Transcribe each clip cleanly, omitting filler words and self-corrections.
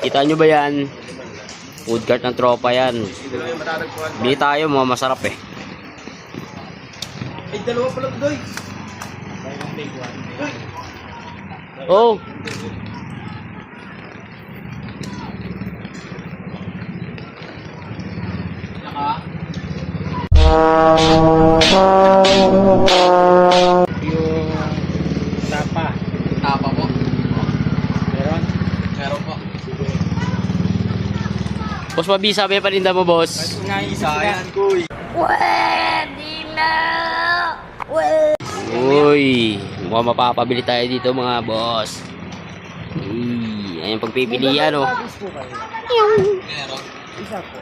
Kita nyo ba yan? Food cart ng tropa yan. Bili tayo, mga masarap eh. Ay, dalawa pala ito, doy. Oh! Yung tapa. Tapa po. Meron? Meron po. Boss, mabisa ba yung paninda mo, boss? Sayang ko eh. Uy, mukhang mapapabili tayo dito mga boss. Ayan pagpipilian oh. Meron. Isa po.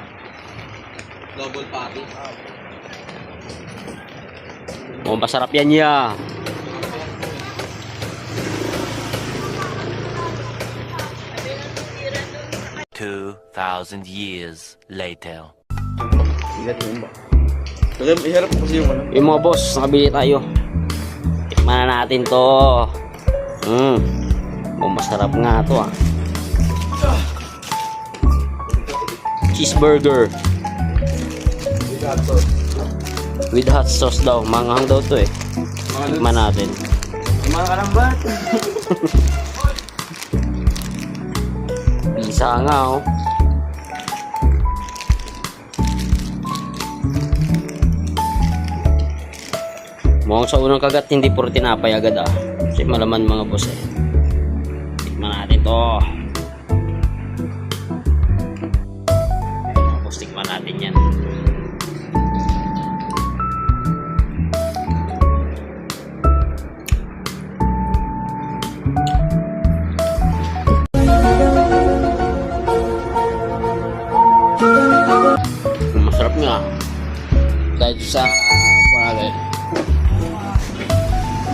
Double patty. Mukhang masarap yan ya. $2,000 years later. Iharap ko kasi yung ano. Yung mga boss, nakabili tayo. Tikman na natin to. Mukhang masarap nga to ah. Cheeseburger. With hot sauce daw. Manghang daw to eh. Tikman natin. Mga kalambat. Pisa nga oh. Mukhang sa unang kagat hindi puro tinapay agad ah. Kasi malaman mga boss eh. Tikman natin to. Tapos tikman natin yan. Masarap nga. Kahit sa pagkain.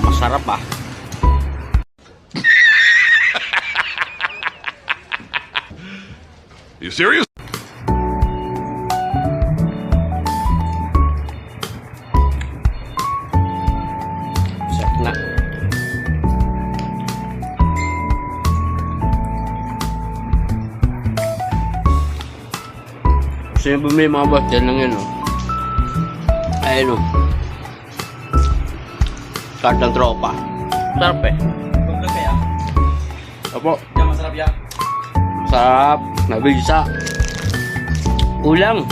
Masarap ah. You serious? Masarap nga. Gusto nyo bumili mga boss, dyan lang yun oh. Ayun oh. Card ng tropa. Sarap eh. Double kaya? Opo. Yan, masarap yan. Sarap. Nabisa. Ulang.